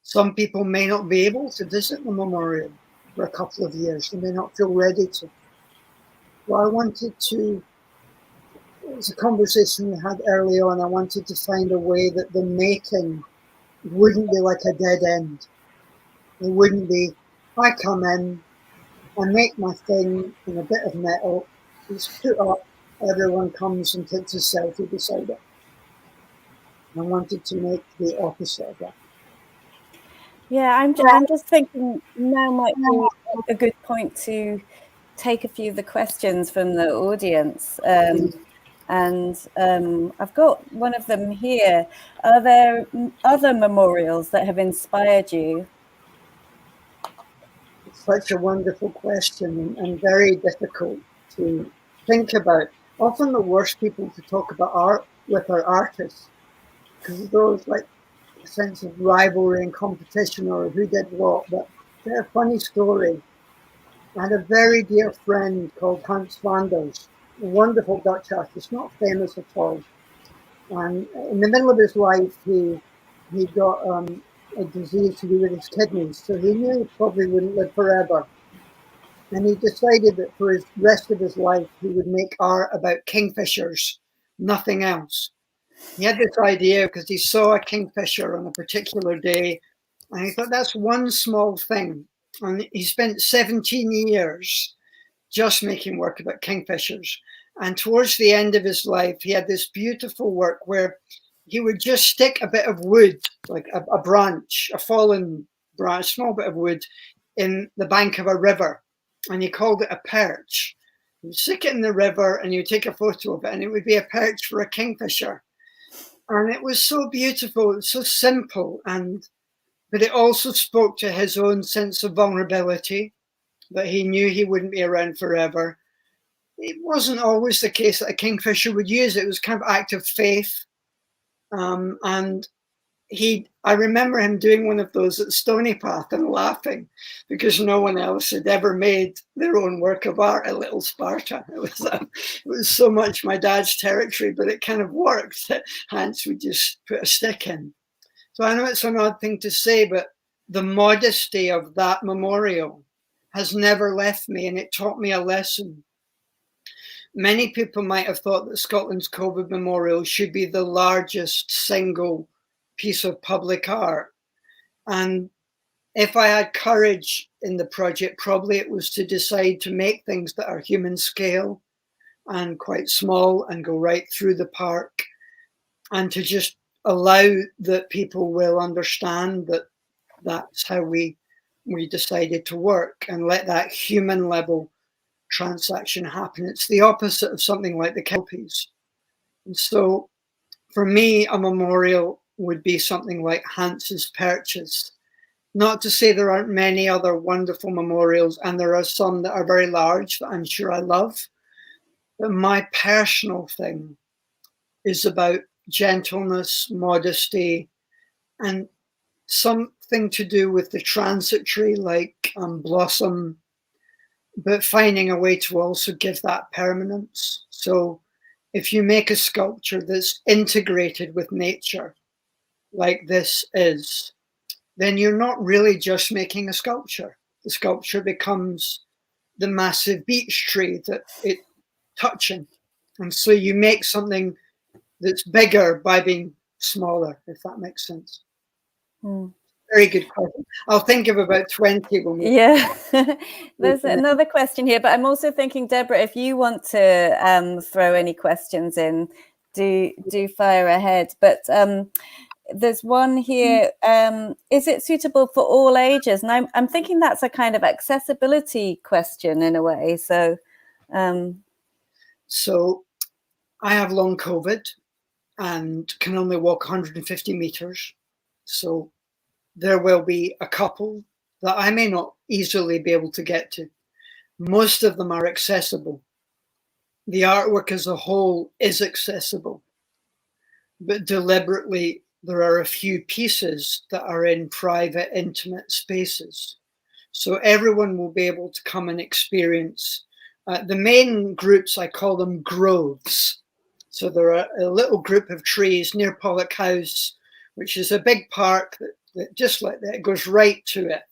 Some people may not be able to visit the memorial for a couple of years. They may not feel ready to. Well, I wanted to, it was a conversation we had earlier on, I wanted to find a way that the making wouldn't be like a dead end. It wouldn't be, I come in, I make my thing in a bit of metal, it's put up, everyone comes and takes a selfie beside it. I wanted to make the opposite of that. Yeah, I'm just thinking now might be a good point to take a few of the questions from the audience. I've got one of them here. Are there other memorials that have inspired you? It's such a wonderful question and very difficult to think about. Often the worst people to talk about art with are artists, because those like a sense of rivalry and competition or who did what. But a funny story. I had a very dear friend called Hans Vanders, a wonderful Dutch artist, not famous at all. And in the middle of his life, he got a disease to do with his kidneys, so he knew he probably wouldn't live forever. And he decided that for the rest of his life, he would make art about kingfishers, nothing else. He had this idea because he saw a kingfisher on a particular day, and he thought that's one small thing. And he spent 17 years just making work about kingfishers. And towards the end of his life, he had this beautiful work where he would just stick a bit of wood, like a branch, a fallen branch, small bit of wood, in the bank of a river. And he called it a perch. You'd stick it in the river and you take a photo of it, and it would be a perch for a kingfisher. And it was so beautiful, it was so simple, but it also spoke to his own sense of vulnerability, that he knew he wouldn't be around forever. It wasn't always the case that a kingfisher would use it. It was kind of act of faith. And I remember him doing one of those at Stony Path and laughing because no one else had ever made their own work of art at Little Sparta. It was so much my dad's territory, but it kind of worked. Hans would just put a stick in. So I know it's an odd thing to say, but the modesty of that memorial has never left me, and it taught me a lesson. Many people might have thought that Scotland's COVID Memorial should be the largest single piece of public art. And if I had courage in the project, probably it was to decide to make things that are human scale and quite small and go right through the park, and to just allow that people will understand that that's how we decided to work, and let that human level transaction happen. It's the opposite of something like the Kelpies. And so for me, a memorial would be something like Hans's Perches. Not to say there aren't many other wonderful memorials, and there are some that are very large that I'm sure I love. But my personal thing is about gentleness, modesty, and something to do with the transitory, like blossom, but finding a way to also give that permanence. So if you make a sculpture that's integrated with nature, like this is, then you're not really just making a sculpture. The sculpture becomes the massive beech tree that it's touching. And so you make something that's bigger by being smaller, if that makes sense. Very good question. I'll think of about 20 when we... Yeah, there's another question here, but I'm also thinking, Deborah, if you want to throw any questions in, do fire ahead. But there's one here, is it suitable for all ages? And I'm thinking that's a kind of accessibility question in a way. So I have long COVID and can only walk 150 meters. So there will be a couple that I may not easily be able to get to. Most of them are accessible. The artwork as a whole is accessible, but deliberately there are a few pieces that are in private, intimate spaces. So everyone will be able to come and experience. The main groups, I call them groves. So there are a little group of trees near Pollock House, which is a big park that just like that goes right to it.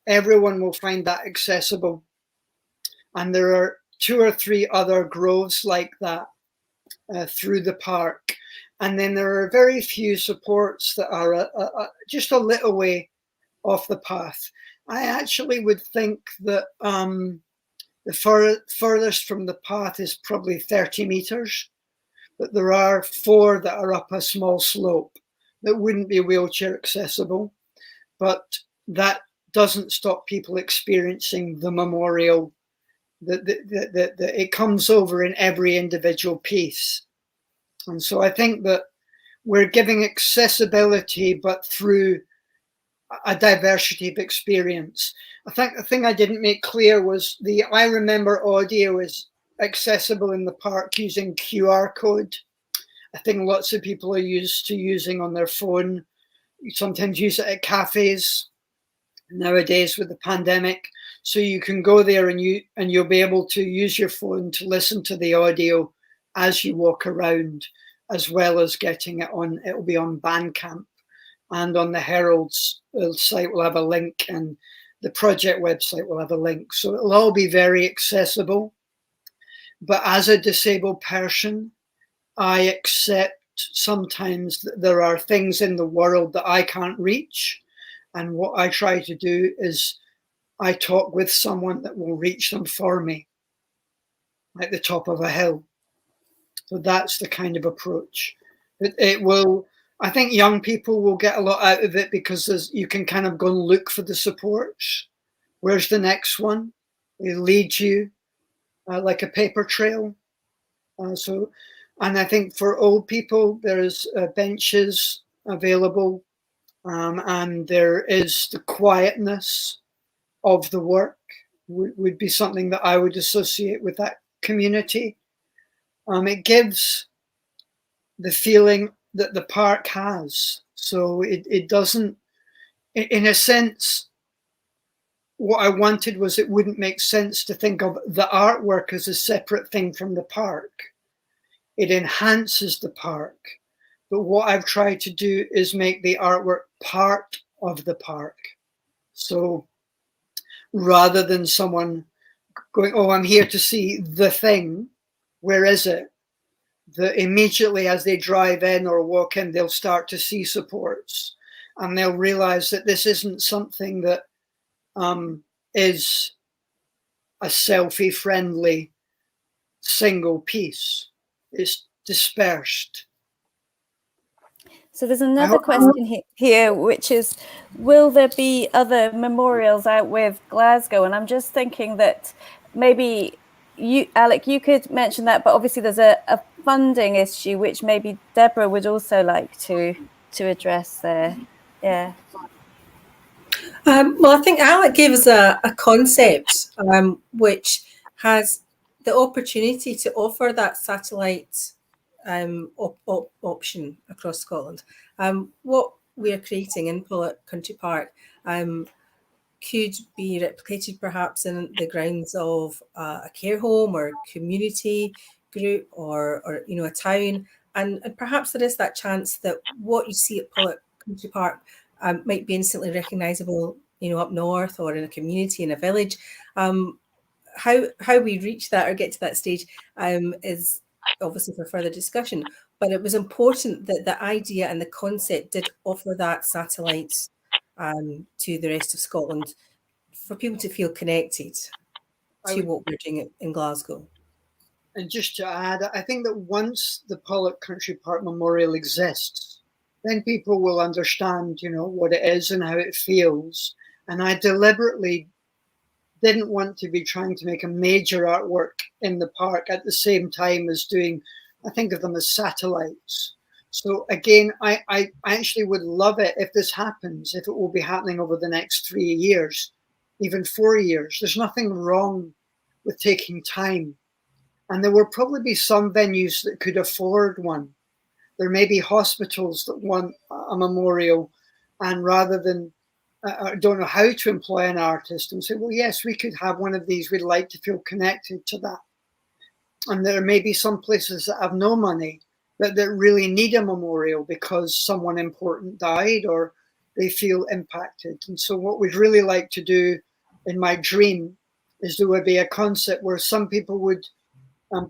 Everyone will find that accessible. And there are 2 or 3 other groves like that through the park. And then there are very few supports that are just a little way off the path. I actually would think that the furthest from the path is probably 30 meters, but there are 4 that are up a small slope that wouldn't be wheelchair accessible, but that doesn't stop people experiencing the memorial. It comes over in every individual piece. And so I think that we're giving accessibility, but through a diversity of experience. I think the thing I didn't make clear was the I Remember audio is accessible in the park using QR code. I think lots of people are used to using on their phone. You sometimes use it at cafes nowadays with the pandemic. So you can go there and you'll be able to use your phone to listen to the audio as you walk around, as well as getting it on. It'll be on Bandcamp, and on the Herald's site we'll have a link, and the project website will have a link. So it'll all be very accessible. But as a disabled person, I accept sometimes that there are things in the world that I can't reach. And what I try to do is I talk with someone that will reach them for me, like the top of a hill. So that's the kind of approach. It will, I think young people will get a lot out of it because you can kind of go and look for the supports. Where's the next one? They lead you like a paper trail. And I think for old people, there's benches available, and there is the quietness of the work would be something that I would associate with that community. It gives the feeling that the park has. So it doesn't, in a sense, what I wanted was it wouldn't make sense to think of the artwork as a separate thing from the park. It enhances the park. But what I've tried to do is make the artwork part of the park. So rather than someone going, oh, I'm here to see the thing, where is it? Immediately as they drive in or walk in, they'll start to see supports, and they'll realize that this isn't something that is a selfie-friendly single piece. It's dispersed. So there's another question here, which is, will there be other memorials out with Glasgow? And I'm just thinking that maybe you, Alec, you could mention that, but obviously there's a funding issue, which maybe Deborah would also like to address there. Yeah. Well, I think Alec gave us a concept which has the opportunity to offer that satellite option across Scotland. What we are creating in Pollock Country Park could be replicated perhaps in the grounds of a care home or community group or a town, and perhaps there is that chance that what you see at Pollock Country Park might be instantly recognisable, up north or in a community, in a village. How we reach that or get to that stage is obviously for further discussion, but it was important that the idea and the concept did offer that satellite to the rest of Scotland for people to feel connected to what we're doing in Glasgow. And just to add, I think that once the Pollock Country Park Memorial exists, then people will understand, what it is and how it feels. And I deliberately didn't want to be trying to make a major artwork in the park at the same time as doing, I think of them as satellites. So again, I actually would love it if this happens, if it will be happening over the next 3 years, even 4 years. There's nothing wrong with taking time. And there will probably be some venues that could afford one. There may be hospitals that want a memorial, and rather than don't know how to employ an artist and say, well, yes, we could have one of these. We'd like to feel connected to that. And there may be some places that have no money that really need a memorial because someone important died or they feel impacted. And so what we'd really like to do in my dream is there would be a concept where some people would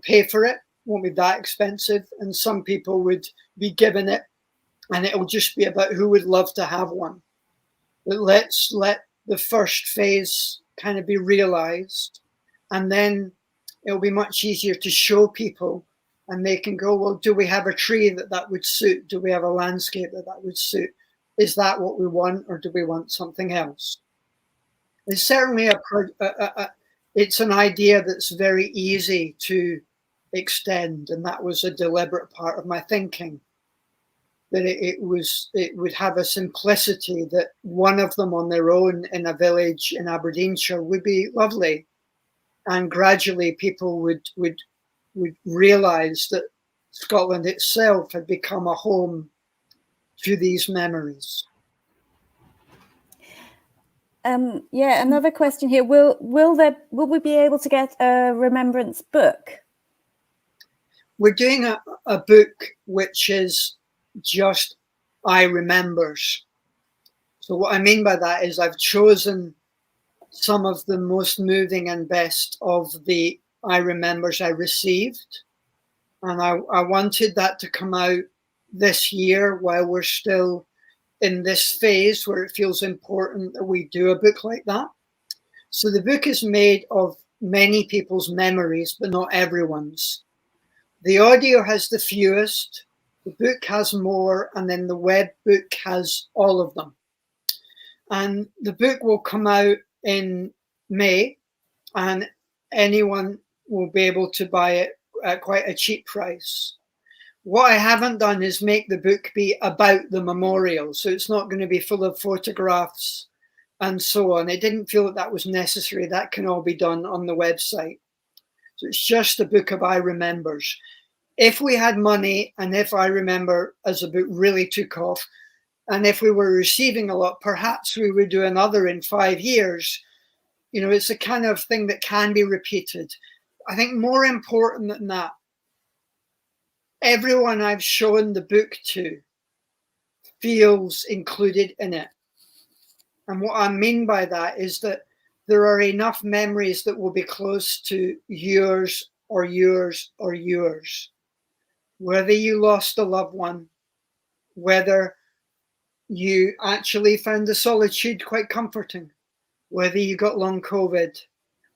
pay for it, won't be that expensive, and some people would be given it, and it'll just be about who would love to have one. But let's let the first phase kind of be realized, and then it'll be much easier to show people, and they can go, well, do we have a tree that would suit? Do we have a landscape that would suit? Is that what we want, or do we want something else? It's certainly it's an idea that's very easy to extend, and that was a deliberate part of my thinking. That it would have a simplicity that one of them on their own in a village in Aberdeenshire would be lovely, and gradually people would realise that Scotland itself had become a home to these memories. Another question here. Will we be able to get a remembrance book? We're doing a book which is just I remembers. So what I mean by that is I've chosen some of the most moving and best of the I remembers I received, and I wanted that to come out this year while we're still in this phase where it feels important that we do a book like that. So the book is made of many people's memories, but not everyone's. The audio has the fewest, the book has more, and then the web book has all of them. And the book will come out in May, and anyone will be able to buy it at quite a cheap price. What I haven't done is make the book be about the memorial. So it's not going to be full of photographs and so on. It didn't feel that was necessary. That can all be done on the website. So it's just a book of I remembers. If we had money, and if I remember as a book really took off, and if we were receiving a lot, perhaps we would do another in 5 years. It's the kind of thing that can be repeated. I think more important than that, everyone I've shown the book to feels included in it. And what I mean by that is that there are enough memories that will be close to yours or yours or yours. Whether you lost a loved one, whether you actually found the solitude quite comforting, whether you got long COVID,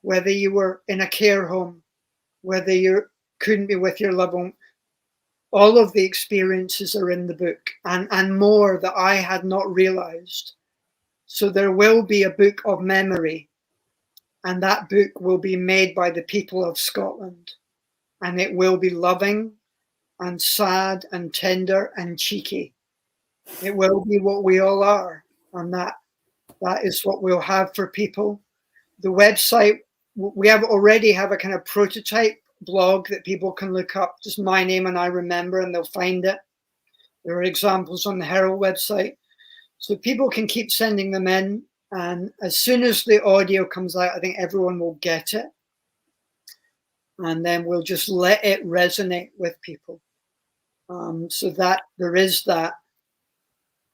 whether you were in a care home, whether you couldn't be with your loved one, all of the experiences are in the book, and more that I had not realized. So there will be a book of memory, and that book will be made by the people of Scotland, and it will be loving and sad and tender and cheeky. It will be what we all are, and that is what we'll have for people. The website, we already have a kind of prototype blog that people can look up, just my name and I remember, and they'll find it. There are examples on the Herald website. So people can keep sending them in, and as soon as the audio comes out, I think everyone will get it. And then we'll just let it resonate with people. So that there is that,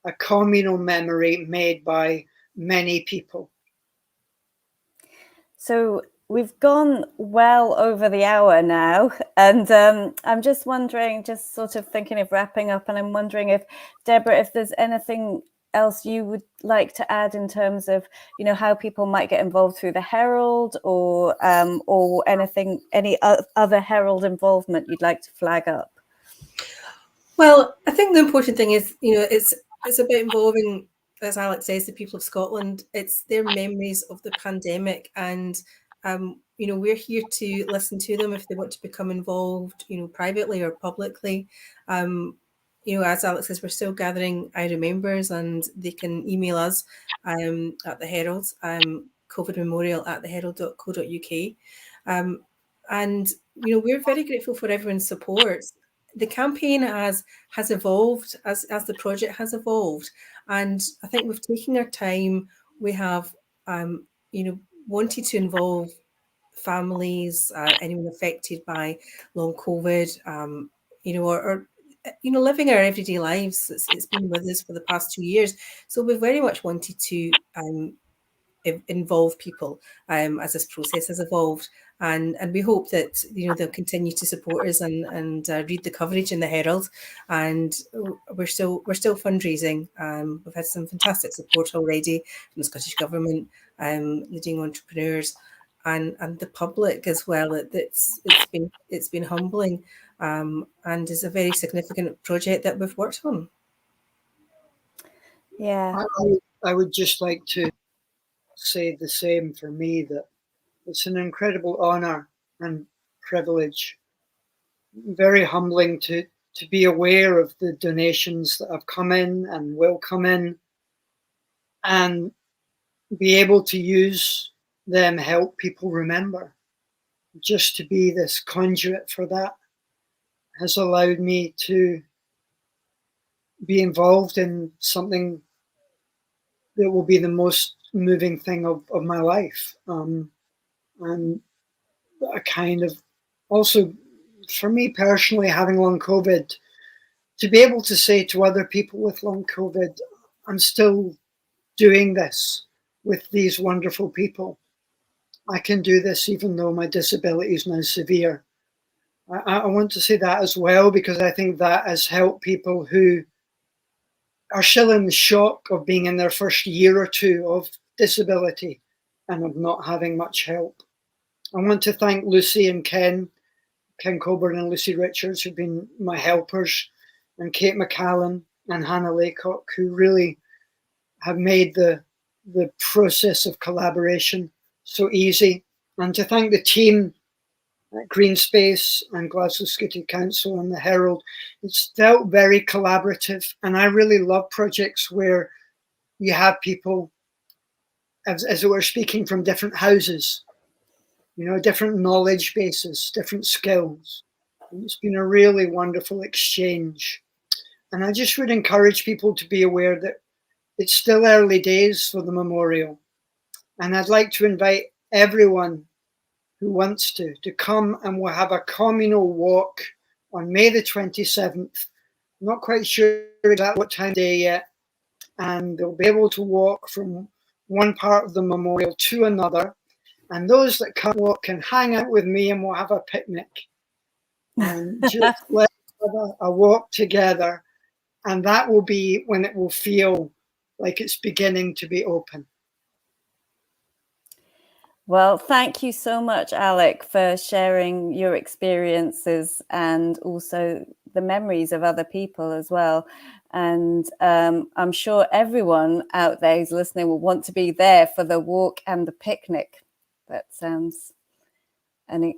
a communal memory made by many people. So we've gone well over the hour now, and I'm just wondering, just sort of thinking of wrapping up, and I'm wondering if, Deborah, if there's anything else you would like to add in terms of, you know, how people might get involved through the Herald, or anything, any other Herald involvement you'd like to flag up. Well, I think the important thing is, you know, it's about involving, as Alex says, the people of Scotland. It's their memories of the pandemic, and you know, we're here to listen to them if they want to become involved, you know, privately or publicly. You know, as Alex says, we're still gathering IRA members, and they can email us at the Herald, covidmemorial@theherald.co.uk. And you know, we're very grateful for everyone's support. The campaign has evolved as the project has evolved, and I think we've taken our time. We have you know, wanted to involve families, anyone affected by long COVID, you know, or you know, living our everyday lives. It's been with us for the past 2 years, so we've very much wanted to involve people as this process has evolved, and we hope that, you know, they'll continue to support us and read the coverage in the Herald. And we're still fundraising. We've had some fantastic support already from the Scottish Government, leading entrepreneurs, and the public as well. It's been humbling, and is a very significant project that we've worked on. Yeah, I would just like to say the same for me, that it's an incredible honor and privilege, very humbling to be aware of the donations that have come in and will come in, and be able to use them, help people remember. Just to be this conduit for that has allowed me to be involved in something that will be the most moving thing of my life. And a kind of, also for me personally, having long COVID, to be able to say to other people with long COVID, I'm still doing this with these wonderful people. I can do this even though my disability is now severe. I want to say that as well, because I think that has helped people who are still in the shock of being in their first year or two of disability and of not having much help. I want to thank Lucy and Ken Coburn and Lucy Richards, who've been my helpers, and Kate McCallan and Hannah Laycock, who really have made the process of collaboration so easy. And to thank the team at Green Space and Glasgow City Council and the Herald. It's felt very collaborative, and I really love projects where you have people, as it were, speaking from different houses, you know, different knowledge bases, different skills. And it's been a really wonderful exchange. And I just would encourage people to be aware that it's still early days for the memorial. And I'd like to invite everyone who wants to come, and we'll have a communal walk on May the 27th. I'm not quite sure exactly what time of day yet. And they'll be able to walk from one part of the memorial to another. And those that can't walk can hang out with me, and we'll have a picnic. And just let's have a walk together. And that will be when it will feel like it's beginning to be open. Well, thank you so much, Alec, for sharing your experiences and also the memories of other people as well. And I'm sure everyone out there who's listening will want to be there for the walk and the picnic. That sounds an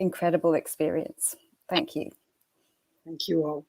incredible experience. Thank you. Thank you all.